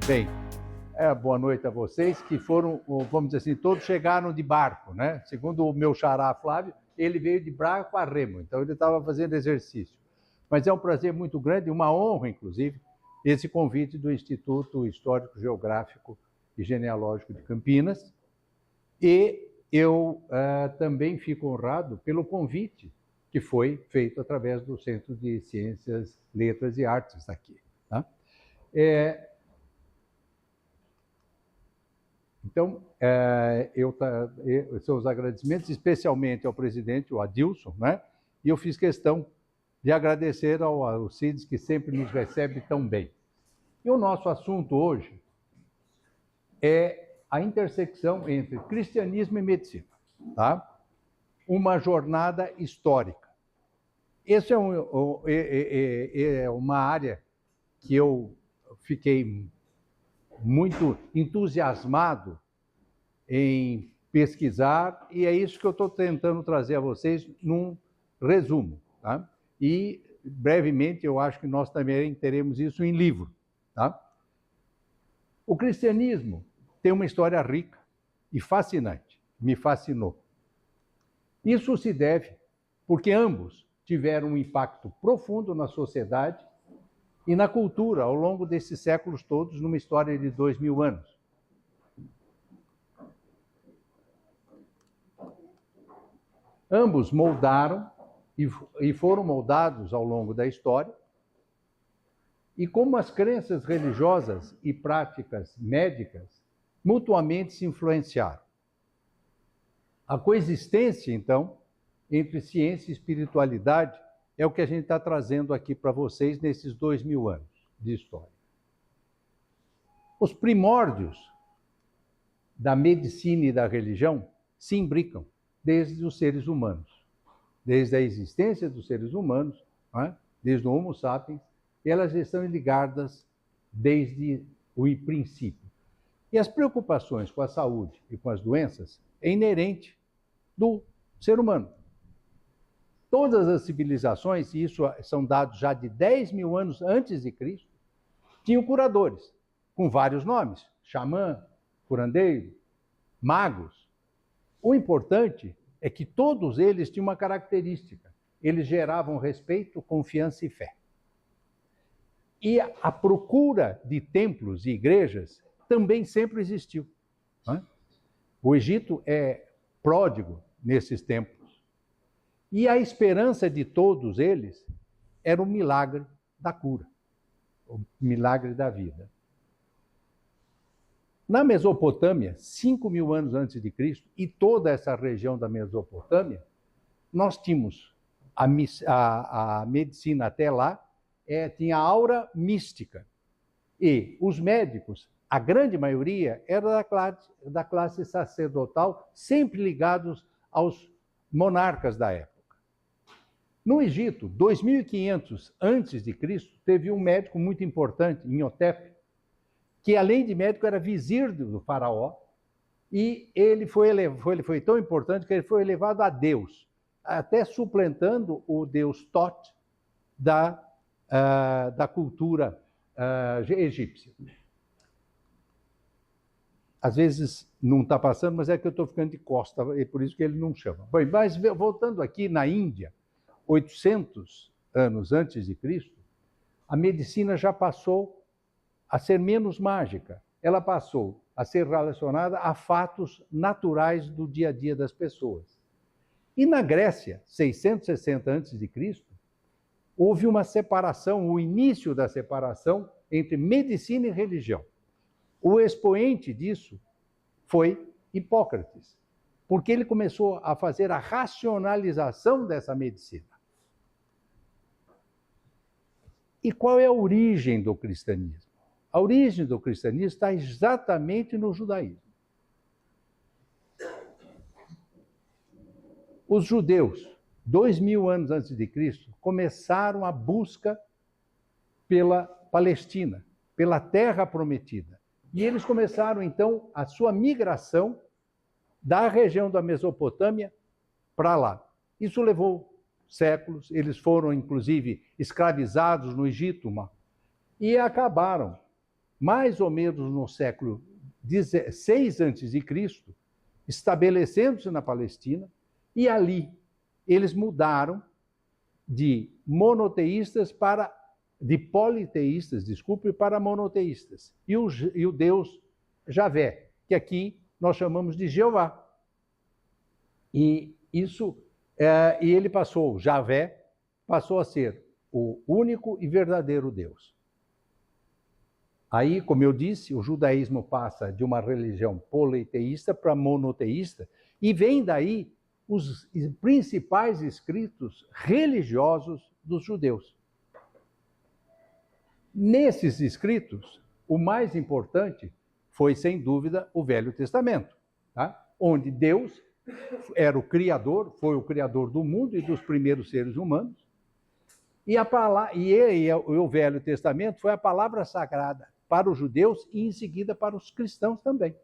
Bem, boa noite a vocês, que foram, vamos dizer assim, todos chegaram de barco, né? Segundo o meu xará Flávio, ele veio de barco a remo, então ele estava fazendo exercício. Mas é um prazer muito grande, uma honra, inclusive, esse convite do Instituto Histórico Geográfico e Genealógico de Campinas. E eu também fico honrado pelo convite que foi feito através do Centro de Ciências, Letras e Artes aqui. Tá? Então, são os agradecimentos, especialmente ao presidente, o Adilson, né? E eu fiz questão de agradecer ao CIDES, que sempre nos recebe tão bem. E o nosso assunto hoje é a intersecção entre cristianismo e medicina, tá? Uma jornada histórica. Essa é uma área que eu fiquei muito entusiasmado em pesquisar, e é isso que eu estou tentando trazer a vocês num resumo. Tá? E, brevemente, eu acho que nós também teremos isso em livro. Tá? O cristianismo tem uma história rica e fascinante, me fascinou. Isso se deve porque ambos tiveram um impacto profundo na sociedade e na cultura ao longo desses séculos todos, numa história de 2000 anos. Ambos moldaram e foram moldados ao longo da história, e como as crenças religiosas e práticas médicas mutuamente se influenciaram. A coexistência, então, entre ciência e espiritualidade é o que a gente está trazendo aqui para vocês nesses 2000 anos de história. Os primórdios da medicina e da religião se imbricam desde os seres humanos, desde a existência dos seres humanos, né? Desde o Homo sapiens, e elas estão ligadas desde o princípio. E as preocupações com a saúde e com as doenças é inerente do ser humano. Todas as civilizações, e isso são dados já de 10.000 anos antes de Cristo, tinham curadores, com vários nomes, xamã, curandeiro, magos. O importante é que todos eles tinham uma característica, eles geravam respeito, confiança e fé. E a procura de templos e igrejas também sempre existiu. Né? O Egito é pródigo nesses templos. E a esperança de todos eles era o milagre da cura, o milagre da vida. Na Mesopotâmia, 5.000 anos antes de Cristo, e toda essa região da Mesopotâmia, nós tínhamos a medicina até lá, tinha aura mística. E os médicos, a grande maioria, era da classe sacerdotal, sempre ligados aos monarcas da época. No Egito, 2.500 antes de Cristo, teve um médico muito importante, Imhotep, que além de médico era vizir do faraó, e ele foi tão importante que ele foi elevado a Deus, até suplantando o deus Tot da cultura egípcia. Às vezes não está passando, mas é que eu estou ficando de costa, é por isso que ele não chama. Bem, mas voltando aqui na Índia, 800 anos antes de Cristo, a medicina já passou a ser menos mágica. Ela passou a ser relacionada a fatos naturais do dia a dia das pessoas. E na Grécia, 660 antes de Cristo, houve uma separação, o início da separação entre medicina e religião. O expoente disso foi Hipócrates, porque ele começou a fazer a racionalização dessa medicina. E qual é a origem do cristianismo? A origem do cristianismo está exatamente no judaísmo. Os judeus, 2.000 anos antes de Cristo, começaram a busca pela Palestina, pela terra prometida. E eles começaram, então, a sua migração da região da Mesopotâmia para lá. Isso levou séculos, eles foram, inclusive, escravizados no Egito, e acabaram mais ou menos no século VI a.C., estabelecendo-se na Palestina, e ali eles mudaram de politeístas, para monoteístas. E o Deus Javé, que aqui nós chamamos de Jeová. E ele Javé passou a ser o único e verdadeiro Deus. Aí, como eu disse, o judaísmo passa de uma religião politeísta para monoteísta, e vem daí os principais escritos religiosos dos judeus. Nesses escritos, o mais importante foi, sem dúvida, o Velho Testamento, tá? Onde Deus era o Criador, foi o Criador do mundo e dos primeiros seres humanos, e o Velho Testamento foi a palavra sagrada para os judeus e, em seguida, para os cristãos também.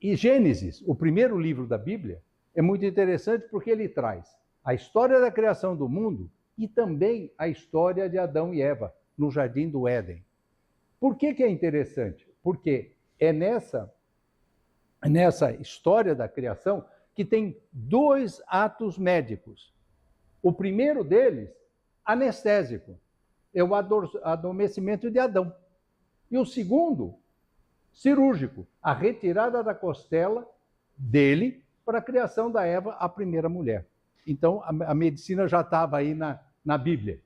E Gênesis, o primeiro livro da Bíblia, é muito interessante porque ele traz a história da criação do mundo e também a história de Adão e Eva no Jardim do Éden. Por que é interessante? Porque é nessa história da criação que tem dois atos médicos. O primeiro deles, anestésico, é o adormecimento de Adão. E o segundo, cirúrgico, a retirada da costela dele para a criação da Eva, a primeira mulher. Então, a medicina já estava aí na Bíblia.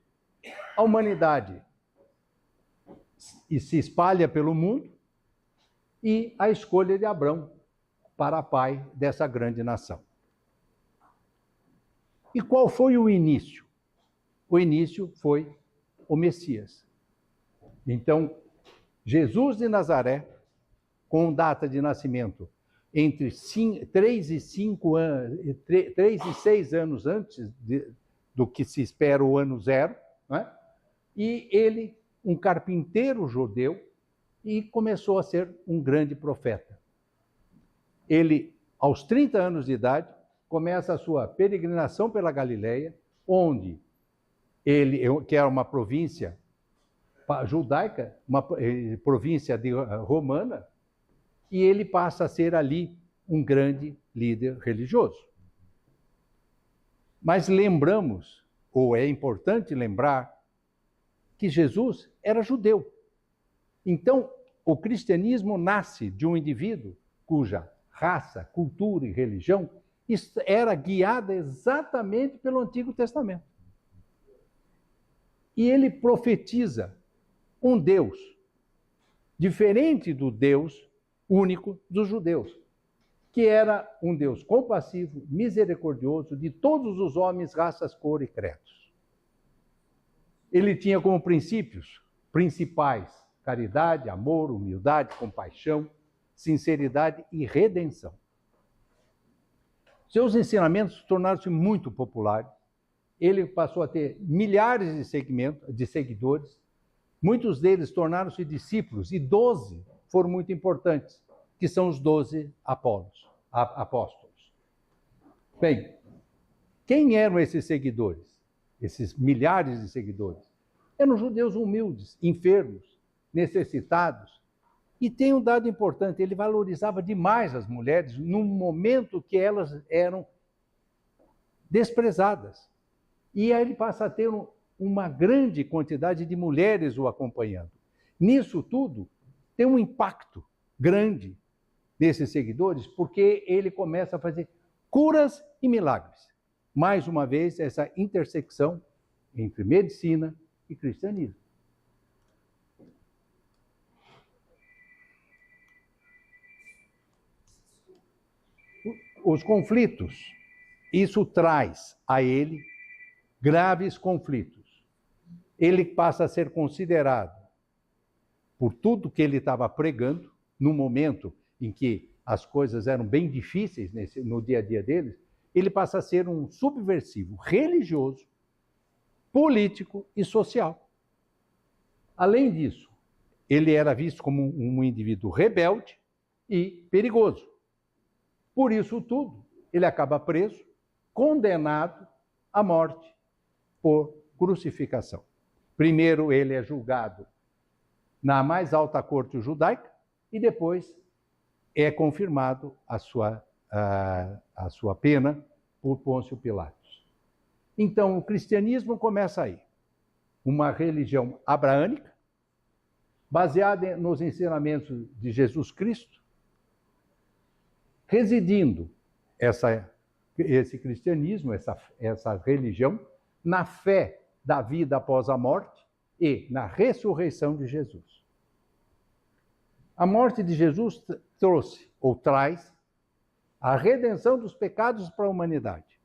A humanidade se espalha pelo mundo e a escolha de Abrão para pai dessa grande nação. E qual foi o início? O início foi o Messias. Então, Jesus de Nazaré, com data de nascimento entre 3 e 6 anos antes do que se espera o ano zero, né? E ele, um carpinteiro judeu, e começou a ser um grande profeta. Ele, aos 30 anos de idade, começa a sua peregrinação pela Galileia, onde ele, que era uma província judaica, uma província romana, e ele passa a ser ali um grande líder religioso. Mas lembramos, ou é importante lembrar, que Jesus era judeu. Então, o cristianismo nasce de um indivíduo cuja raça, cultura e religião era guiada exatamente pelo Antigo Testamento. E ele profetiza um Deus diferente do Deus único dos judeus, que era um Deus compassivo, misericordioso de todos os homens, raças, cor e credos. Ele tinha como princípios principais caridade, amor, humildade, compaixão, sinceridade e redenção. Seus ensinamentos tornaram-se muito populares. Ele passou a ter milhares de seguidores. Muitos deles tornaram-se discípulos e 12 foram muito importantes, que são os 12 apóstolos. Bem, quem eram esses seguidores? Esses milhares de seguidores? Eram judeus humildes, enfermos, necessitados. E tem um dado importante, ele valorizava demais as mulheres num momento que elas eram desprezadas. E aí ele passa a ter uma grande quantidade de mulheres o acompanhando. Nisso tudo, tem um impacto grande desses seguidores, porque ele começa a fazer curas e milagres. Mais uma vez, essa intersecção entre medicina e cristianismo. Os conflitos, isso traz a ele graves conflitos. Ele passa a ser considerado, por tudo que ele estava pregando, no momento em que as coisas eram bem difíceis no dia a dia deles, ele passa a ser um subversivo religioso, político e social. Além disso, ele era visto como um indivíduo rebelde e perigoso. Por isso tudo, ele acaba preso, condenado à morte por crucificação. Primeiro ele é julgado na mais alta corte judaica e depois é confirmado a sua pena por Pôncio Pilatos. Então, o cristianismo começa aí. Uma religião abraânica, baseada nos ensinamentos de Jesus Cristo, residindo esse cristianismo, essa religião, na fé da vida após a morte e na ressurreição de Jesus. A morte de Jesus trouxe, ou traz, a redenção dos pecados para a humanidade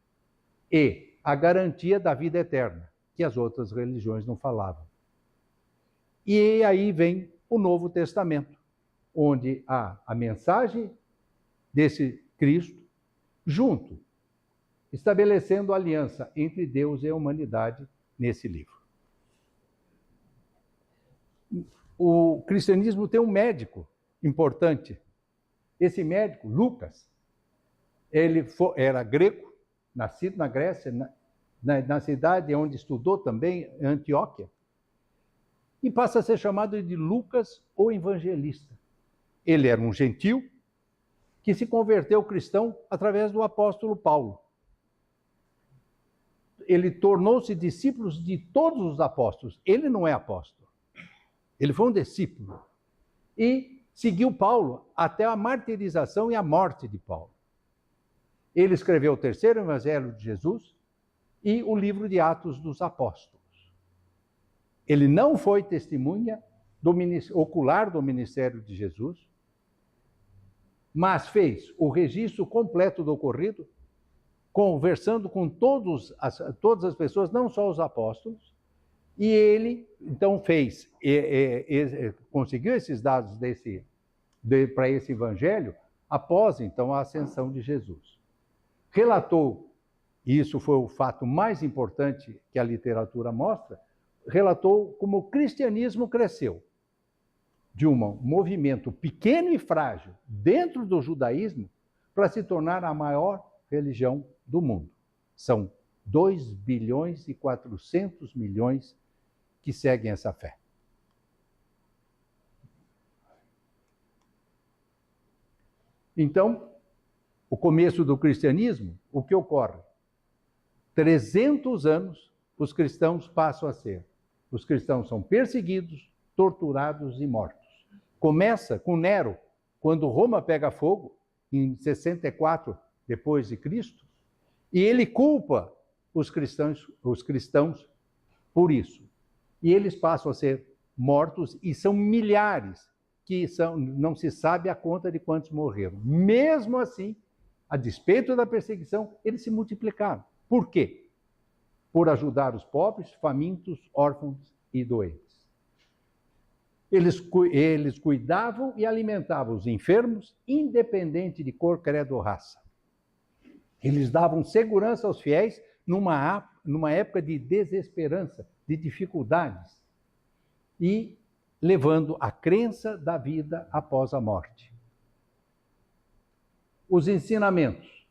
e a garantia da vida eterna, que as outras religiões não falavam. E aí vem o Novo Testamento, onde há a mensagem desse Cristo junto, estabelecendo aliança entre Deus e a humanidade nesse livro. O cristianismo tem um médico importante. Esse médico, Lucas, ele era grego, nascido na Grécia, na cidade onde estudou também, Antioquia, e passa a ser chamado de Lucas, o evangelista. Ele era um gentil que se converteu cristão através do apóstolo Paulo. Ele tornou-se discípulo de todos os apóstolos. Ele não é apóstolo. Ele foi um discípulo. E seguiu Paulo até a martirização e a morte de Paulo. Ele escreveu o terceiro evangelho de Jesus e o livro de Atos dos Apóstolos. Ele não foi testemunha ocular do ministério de Jesus, mas fez o registro completo do ocorrido, conversando com todas as pessoas, não só os apóstolos, e ele, então, conseguiu esses dados para esse evangelho após, então, a ascensão de Jesus. Relatou, e isso foi o fato mais importante que a literatura mostra, relatou como o cristianismo cresceu de um movimento pequeno e frágil dentro do judaísmo para se tornar a maior religião do mundo. São 2 bilhões e 400 milhões que seguem essa fé. Então, o começo do cristianismo, o que ocorre? 300 anos os cristãos passam a ser. Os cristãos são perseguidos, torturados e mortos. Começa com Nero, quando Roma pega fogo, em 64 depois de Cristo, e ele culpa os cristãos por isso. E eles passam a ser mortos, e são milhares, não se sabe a conta de quantos morreram. Mesmo assim, a despeito da perseguição, eles se multiplicaram. Por quê? Por ajudar os pobres, famintos, órfãos e doentes. Eles cuidavam e alimentavam os enfermos, independente de cor, credo ou raça. Eles davam segurança aos fiéis numa época de desesperança, de dificuldades, e levando a crença da vida após a morte. Os ensinamentos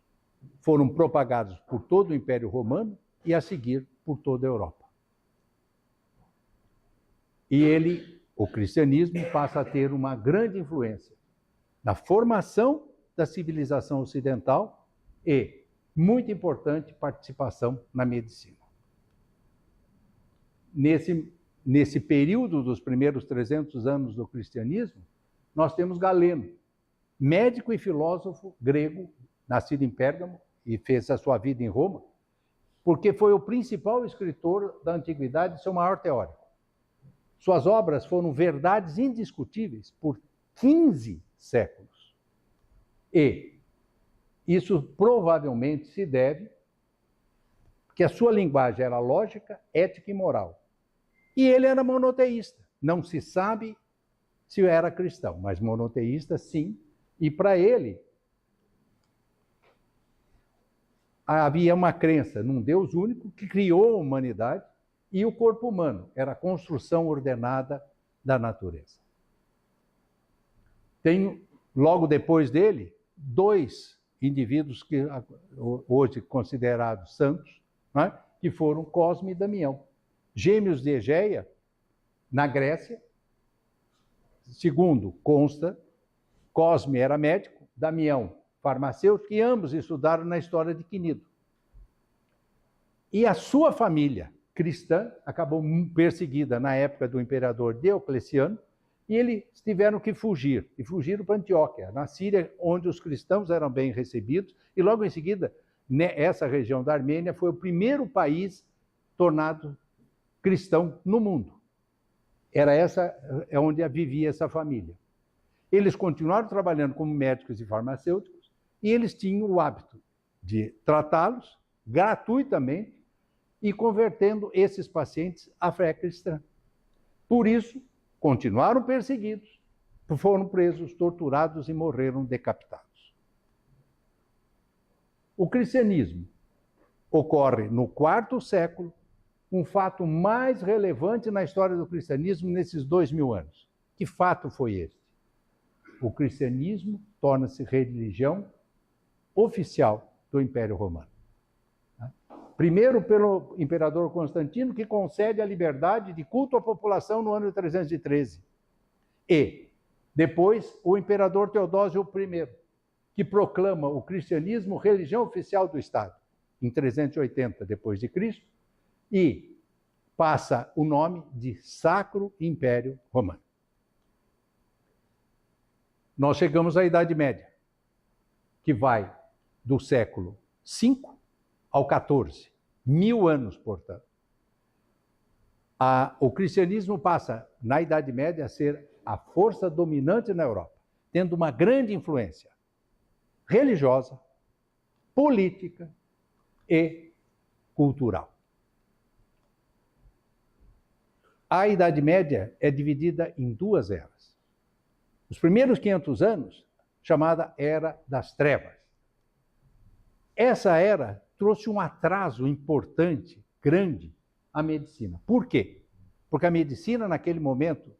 foram propagados por todo o Império Romano e, a seguir, por toda a Europa. E o cristianismo passa a ter uma grande influência na formação da civilização ocidental e, muito importante, participação na medicina. Nesse período dos primeiros 300 anos do cristianismo, nós temos Galeno, médico e filósofo grego, nascido em Pérgamo e fez a sua vida em Roma, porque foi o principal escritor da antiguidade e seu maior teórico. Suas obras foram verdades indiscutíveis por 15 séculos. E isso provavelmente se deve que a sua linguagem era lógica, ética e moral. E ele era monoteísta. Não se sabe se era cristão, mas monoteísta sim. E para ele, havia uma crença num Deus único que criou a humanidade e o corpo humano era a construção ordenada da natureza. Tem, logo depois dele, 2 indivíduos que hoje considerados santos, né, que foram Cosme e Damião, gêmeos de Egeia, na Grécia, segundo consta, Cosme era médico, Damião farmacêutico, e ambos estudaram na história de Quinido. E a sua família cristã acabou perseguida na época do imperador Diocleciano, e eles tiveram que fugir, e fugiram para Antioquia, na Síria, onde os cristãos eram bem recebidos, e logo em seguida, essa região da Armênia foi o primeiro país tornado cristão no mundo. Era onde vivia essa família. Eles continuaram trabalhando como médicos e farmacêuticos, e eles tinham o hábito de tratá-los gratuitamente e convertendo esses pacientes à fé cristã. Por isso, continuaram perseguidos, foram presos, torturados e morreram decapitados. O cristianismo ocorre no IV século, um fato mais relevante na história do cristianismo nesses 2000 anos. Que fato foi este? O cristianismo torna-se religião oficial do Império Romano. Primeiro pelo imperador Constantino, que concede a liberdade de culto à população no ano de 313. E depois o imperador Teodósio I, que proclama o cristianismo religião oficial do Estado, em 380 depois de Cristo, e passa o nome de Sacro Império Romano. Nós chegamos à Idade Média, que vai do século V ao XIV, 1000 anos, portanto. O cristianismo passa, na Idade Média, a ser a força dominante na Europa, tendo uma grande influência religiosa, política e cultural. A Idade Média é dividida em duas eras. Os primeiros 500 anos, chamada Era das Trevas. Essa era trouxe um atraso importante, grande, à medicina. Por quê? Porque a medicina, naquele momento,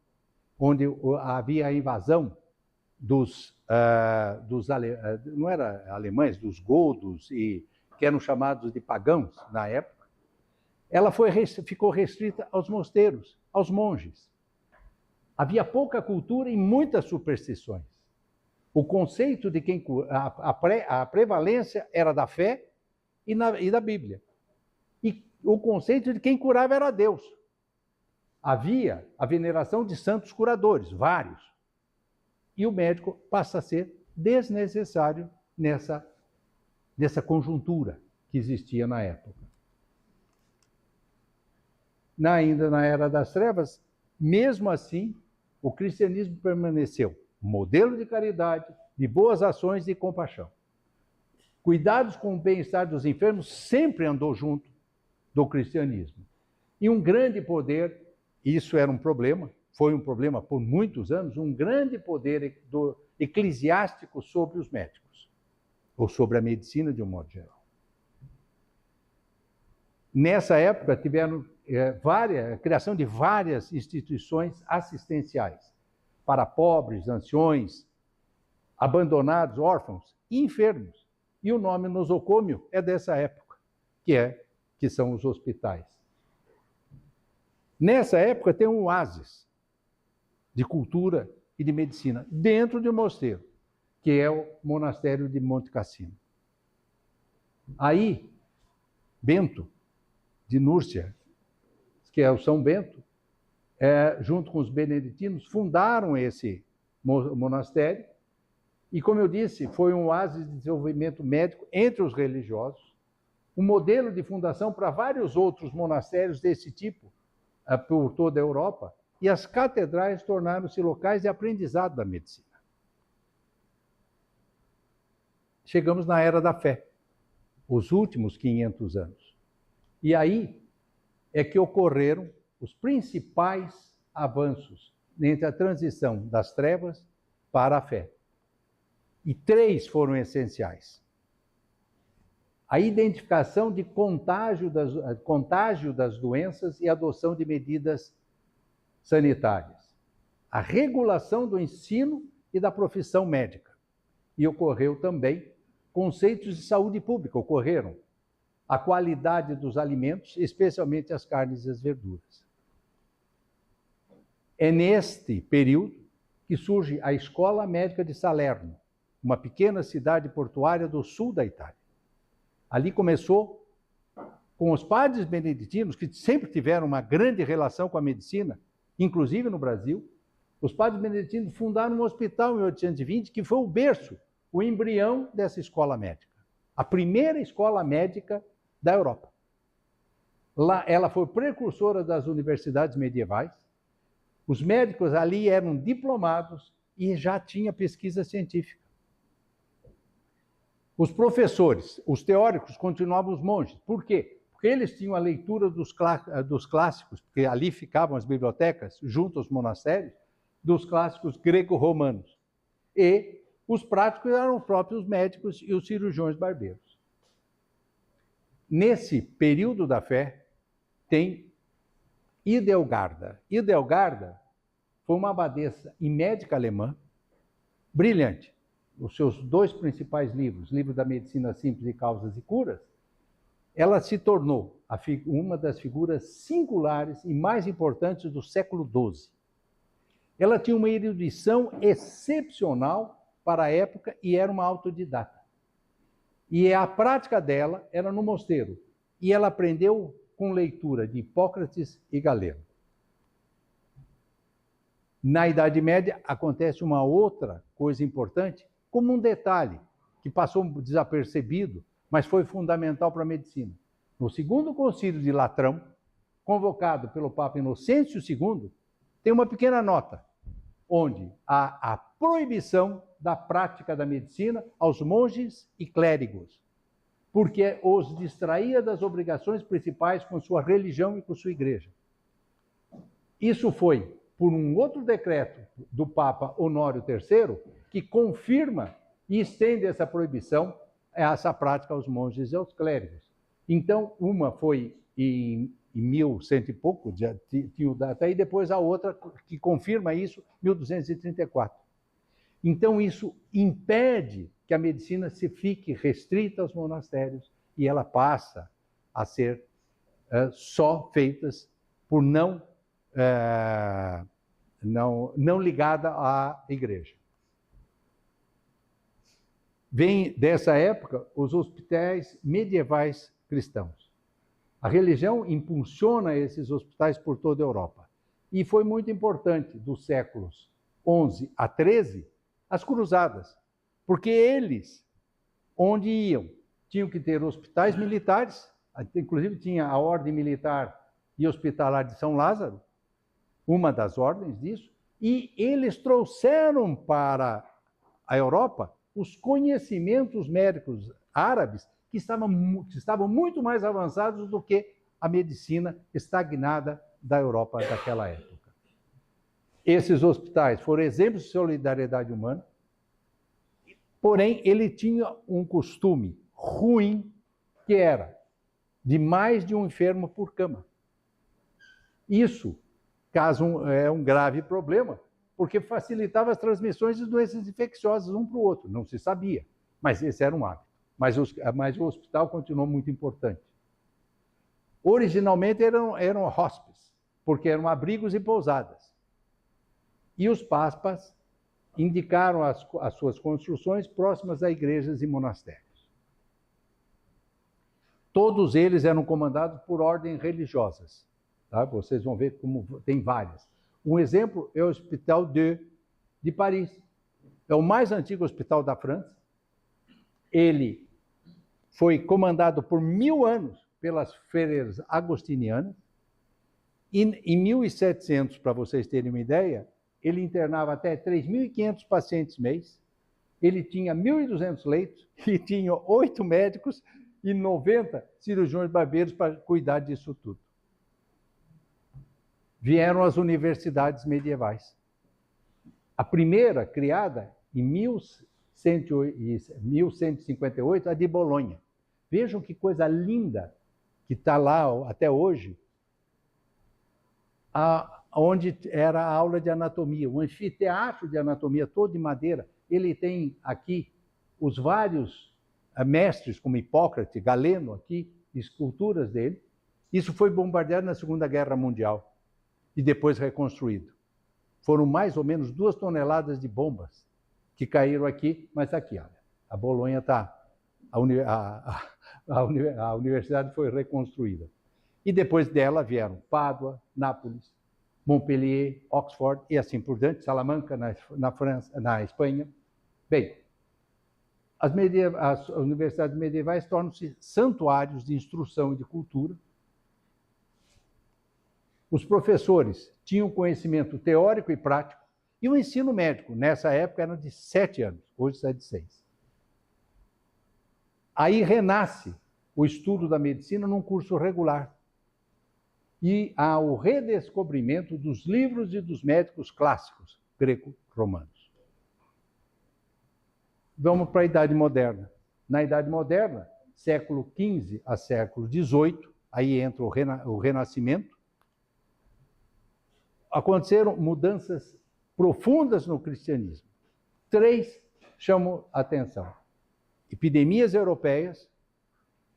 onde havia a invasão não era alemães, dos godos, que eram chamados de pagãos na época, ela ficou restrita aos mosteiros, aos monges. Havia pouca cultura e muitas superstições. O conceito de quem a prevalência era da fé e da Bíblia. E o conceito de quem curava era Deus. Havia a veneração de santos curadores, vários. E o médico passa a ser desnecessário nessa conjuntura que existia na época. Ainda na Era das Trevas, mesmo assim, o cristianismo permaneceu modelo de caridade, de boas ações e compaixão. Cuidados com o bem-estar dos enfermos sempre andou junto do cristianismo. E um grande poder, isso era um problema, foi um problema por muitos anos, um grande poder eclesiástico sobre os médicos, ou sobre a medicina de um modo geral. Nessa época, tiveram a criação de várias instituições assistenciais para pobres, anciões, abandonados, órfãos e enfermos. E o nome nosocômio é dessa época, que são os hospitais. Nessa época tem um oásis de cultura e de medicina dentro de um mosteiro, que é o monastério de Monte Cassino. Aí, Bento de Núrcia, que é o São Bento, junto com os beneditinos, fundaram esse monastério. E, como eu disse, foi um oásis de desenvolvimento médico entre os religiosos, um modelo de fundação para vários outros monastérios desse tipo por toda a Europa, e as catedrais tornaram-se locais de aprendizado da medicina. Chegamos na Era da Fé, os últimos 500 anos. E aí é que ocorreram os principais avanços entre a transição das trevas para a fé. E 3 foram essenciais. A identificação de contágio das doenças e adoção de medidas sanitárias. A regulação do ensino e da profissão médica. E ocorreu também conceitos de saúde pública, ocorreram. A qualidade dos alimentos, especialmente as carnes e as verduras. É neste período que surge a Escola Médica de Salerno, uma pequena cidade portuária do sul da Itália. Ali começou com os padres beneditinos, que sempre tiveram uma grande relação com a medicina, inclusive no Brasil. Os padres beneditinos fundaram um hospital em 1820, que foi o berço, o embrião dessa escola médica. A primeira escola médica da Europa. Lá, ela foi precursora das universidades medievais. Os médicos ali eram diplomados e já tinha pesquisa científica. Os professores, os teóricos, continuavam os monges. Por quê? Porque eles tinham a leitura dos clássicos, porque ali ficavam as bibliotecas, junto aos monastérios, dos clássicos greco-romanos. E os práticos eram os próprios médicos e os cirurgiões barbeiros. Nesse período da fé, tem Idelgarda. Idelgarda foi uma abadesa e médica alemã, brilhante. Os seus dois principais livros, Livro da Medicina Simples e Causas e Curas, ela se tornou uma das figuras singulares e mais importantes do século XII. Ela tinha uma erudição excepcional para a época e era uma autodidata. E a prática dela era no mosteiro. E ela aprendeu com leitura de Hipócrates e Galeno. Na Idade Média acontece uma outra coisa importante, como um detalhe que passou desapercebido, mas foi fundamental para a medicina. No segundo concílio de Latrão, convocado pelo Papa Inocêncio II, tem uma pequena nota, onde há a proibição da prática da medicina aos monges e clérigos, porque os distraía das obrigações principais com sua religião e com sua igreja. Isso foi por um outro decreto do Papa Honório III, que confirma e estende essa proibição, essa prática aos monges e aos clérigos. Então, uma foi em 1100 e pouco, já tinha data, e depois a outra que confirma isso, 1234. Então, isso impede que a medicina se fique restrita aos monastérios e ela passa a ser só feitas por não ligada à igreja. Vem dessa época os hospitais medievais cristãos. A religião impulsiona esses hospitais por toda a Europa. E foi muito importante, dos séculos 11 a 13, as cruzadas. Porque eles, onde iam, tinham que ter hospitais militares, inclusive tinha a Ordem Militar e Hospitalar de São Lázaro, uma das ordens disso, e eles trouxeram para a Europa os conhecimentos médicos árabes que estavam muito mais avançados do que a medicina estagnada da Europa daquela época. Esses hospitais foram exemplos de solidariedade humana, porém, ele tinha um costume ruim, que era de mais de um enfermo por cama. Isso é um grave problema, porque facilitava as transmissões de doenças infecciosas um para o outro. Não se sabia, mas esse era um hábito. Mas o hospital continuou muito importante. Originalmente eram hóspedes, porque eram abrigos e pousadas. E os papas indicaram as suas construções próximas a igrejas e monastérios. Todos eles eram comandados por ordens religiosas. Tá? Vocês vão ver como tem várias. Um exemplo é o Hospital de Paris. É o mais antigo hospital da França. Ele foi comandado por 1000 anos pelas freiras agostinianas. E em 1700, para vocês terem uma ideia, ele internava até 3.500 pacientes mês. Ele tinha 1.200 leitos e tinha 8 médicos e 90 cirurgiões barbeiros para cuidar disso tudo. Vieram as universidades medievais. A primeira, criada em 1158, a de Bolonha. Vejam que coisa linda que está lá até hoje, onde era a aula de anatomia, um anfiteatro de anatomia todo de madeira. Ele tem aqui os vários mestres, como Hipócrates, Galeno, aqui, esculturas dele. Isso foi bombardeado na Segunda Guerra Mundial e depois reconstruído. foram mais ou menos 2 toneladas de bombas que caíram aqui, mas aqui, olha, a Bolonha está... A universidade foi reconstruída. E depois dela vieram Pádua, Nápoles, Montpellier, Oxford e assim por diante, Salamanca na França, na Espanha. Bem, as universidades medievais tornam-se santuários de instrução e de cultura. Os professores tinham conhecimento teórico e prático, e o ensino médico, nessa época, era de 7 anos, hoje está de 6. Aí renasce o estudo da medicina num curso regular. E há o redescobrimento dos livros e dos médicos clássicos greco-romanos. Vamos para a Idade Moderna. Na Idade Moderna, século XV a século XVIII, aí entra o Renascimento, aconteceram mudanças profundas no cristianismo. 3 chamam a atenção: epidemias europeias,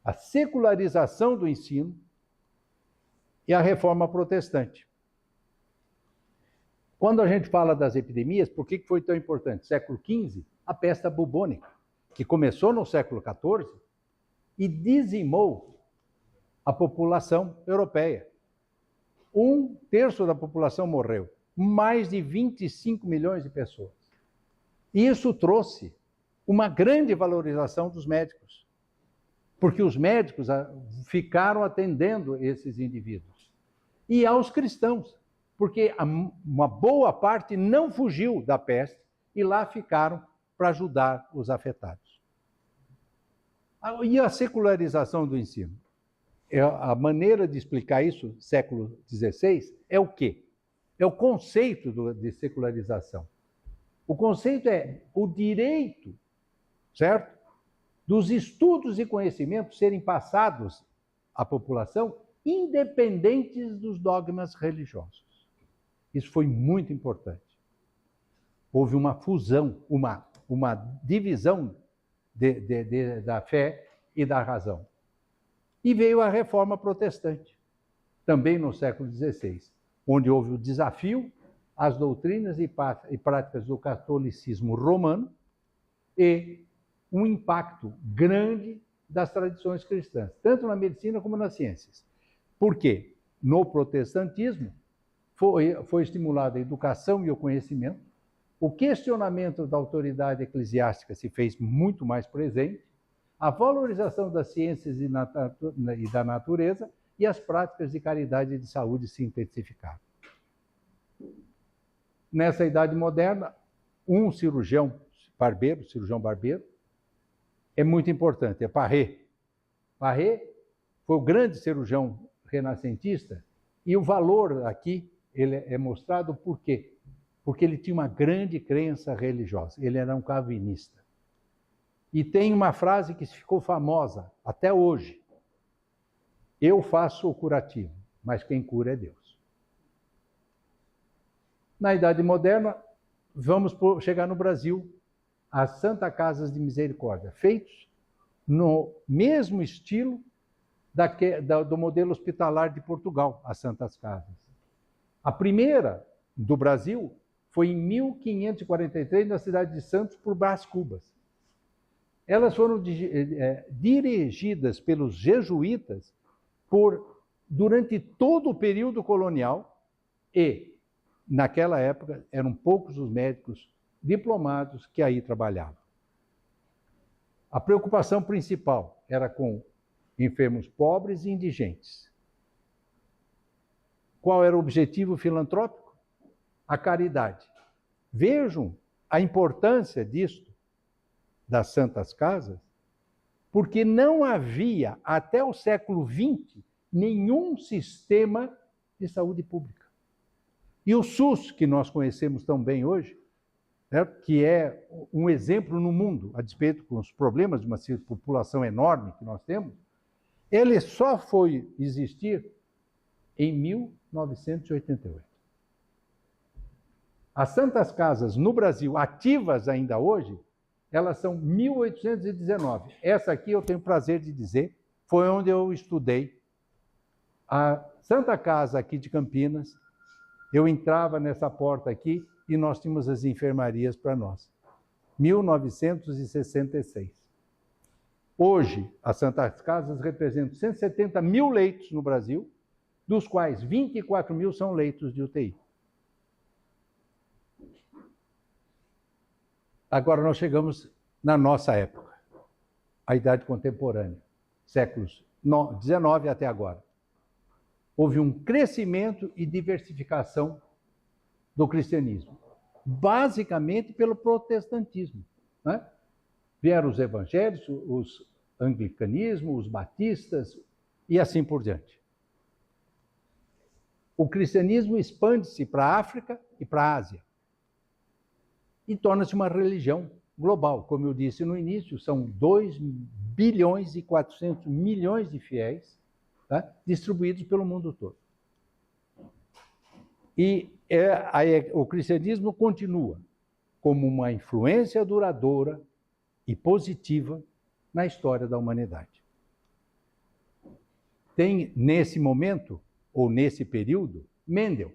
a secularização do ensino e a reforma protestante. Quando a gente fala das epidemias, por que foi tão importante? Século XV, a peste bubônica, que começou no século XIV e dizimou a população europeia. 1/3 da população morreu, mais de 25 milhões de pessoas. E isso trouxe uma grande valorização dos médicos, porque os médicos ficaram atendendo esses indivíduos. E aos cristãos, porque uma boa parte não fugiu da peste e lá ficaram para ajudar os afetados. E a secularização do ensino? A maneira de explicar isso, século XVI, é o quê? É o conceito de secularização. O conceito é o direito, certo? Dos estudos e conhecimentos serem passados à população, independentes dos dogmas religiosos. Isso foi muito importante. Houve uma fusão, uma divisão da fé e da razão. E veio a Reforma Protestante, também no século XVI, onde houve o desafio às doutrinas e práticas do catolicismo romano e um impacto grande das tradições cristãs, tanto na medicina como nas ciências. Por quê? No protestantismo foi estimulada a educação e o conhecimento, o questionamento da autoridade eclesiástica se fez muito mais presente, a valorização das ciências e da natureza e as práticas de caridade e de saúde se intensificaram. Nessa Idade Moderna, um cirurgião barbeiro, é muito importante, é Paré. Paré foi o grande cirurgião renascentista e o valor aqui ele é mostrado por quê? Porque ele tinha uma grande crença religiosa, ele era um calvinista. E tem uma frase que ficou famosa até hoje: eu faço o curativo, mas quem cura é Deus. Na Idade Moderna, vamos chegar no Brasil, as Santa Casas de Misericórdia, feitos no mesmo estilo do modelo hospitalar de Portugal, as Santas Casas. A primeira do Brasil foi em 1543, na cidade de Santos, por Brás Cubas. Elas foram dirigidas pelos jesuítas durante todo o período colonial e, naquela época, eram poucos os médicos diplomados que aí trabalhavam. A preocupação principal era com enfermos pobres e indigentes. Qual era o objetivo filantrópico? A caridade. Vejam a importância disto, das Santas Casas, porque não havia, até o século XX, nenhum sistema de saúde pública. E o SUS, que nós conhecemos tão bem hoje, né, que é um exemplo no mundo, a despeito com os problemas de uma população enorme que nós temos, ele só foi existir em 1988. As Santas Casas no Brasil, ativas ainda hoje, elas são 1819. Essa aqui eu tenho o prazer de dizer, foi onde eu estudei. A Santa Casa aqui de Campinas Eu entrava nessa porta aqui e nós tínhamos as enfermarias para nós. 1966. Hoje, as Santas Casas representam 170 mil leitos no Brasil, dos quais 24 mil são leitos de UTI. Agora nós chegamos na nossa época, a idade contemporânea, séculos 19 até agora. Houve um crescimento e diversificação do cristianismo, basicamente pelo protestantismo, né? Vieram os evangélicos, os anglicanismos, os batistas e assim por diante. O cristianismo expande-se para a África e para a Ásia e torna-se uma religião global. Como eu disse no início, são 2 bilhões e 400 milhões de fiéis, tá, distribuídos pelo mundo todo. E o cristianismo continua como uma influência duradoura e positiva na história da humanidade. Tem, nesse momento, ou nesse período, Mendel,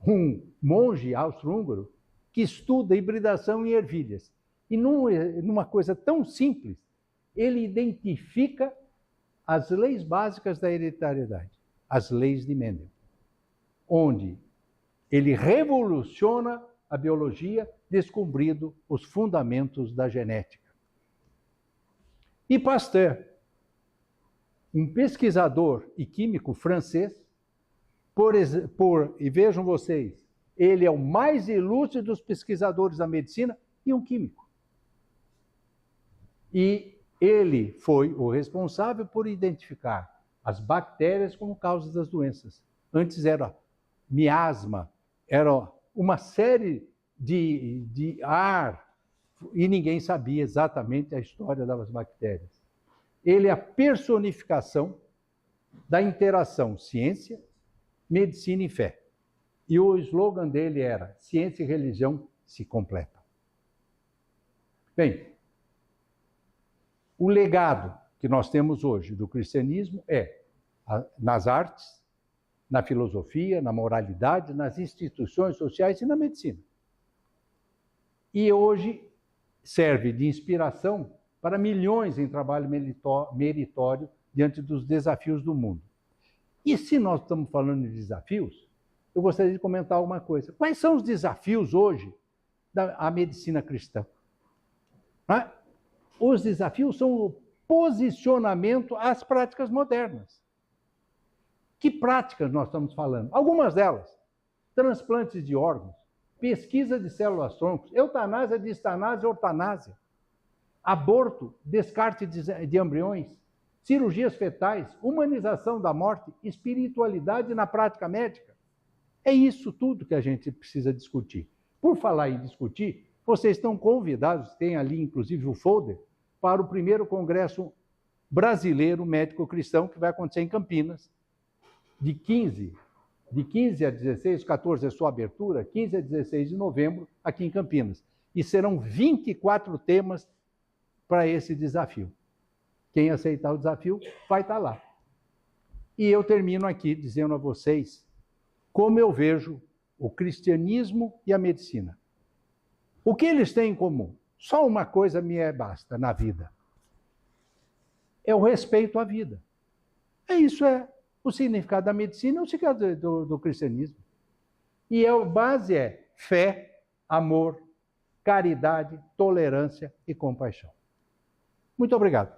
um monge austro-húngaro que estuda hibridação em ervilhas. E numa coisa tão simples, ele identifica as leis básicas da hereditariedade, as leis de Mendel, onde ele revoluciona a biologia, descobrindo os fundamentos da genética. E Pasteur, um pesquisador e químico francês, e vejam vocês, ele é o mais ilustre dos pesquisadores da medicina e um químico. E ele foi o responsável por identificar as bactérias como causa das doenças. Antes era miasma, era uma série de ar, e ninguém sabia exatamente a história das bactérias. Ele é a personificação da interação ciência, medicina e fé. E o slogan dele era: ciência e religião se completam. Bem, o legado que nós temos hoje do cristianismo é nas artes, na filosofia, na moralidade, nas instituições sociais e na medicina. E hoje serve de inspiração para milhões em trabalho meritório diante dos desafios do mundo. E se nós estamos falando de desafios, eu gostaria de comentar alguma coisa. Quais são os desafios hoje da medicina cristã? Os desafios são o posicionamento às práticas modernas. Que práticas nós estamos falando? Algumas delas: transplantes de órgãos, pesquisa de células-tronco, eutanásia, distanásia, ortanásia, aborto, descarte de embriões, cirurgias fetais, humanização da morte, espiritualidade na prática médica. É isso tudo que a gente precisa discutir. Por falar em discutir, vocês estão convidados, tem ali inclusive o folder, para o primeiro Congresso Brasileiro Médico Cristão, que vai acontecer em Campinas, de 15 a 16, 14 é sua abertura, 15 a 16 de novembro, aqui em Campinas. E serão 24 temas para esse desafio. Quem aceitar o desafio vai estar lá. E eu termino aqui dizendo a vocês como eu vejo o cristianismo e a medicina. O que eles têm em comum? Só uma coisa me basta na vida. É o respeito à vida. Isso é o significado da medicina e o significado do cristianismo. E a base é fé, amor, caridade, tolerância e compaixão. Muito obrigado.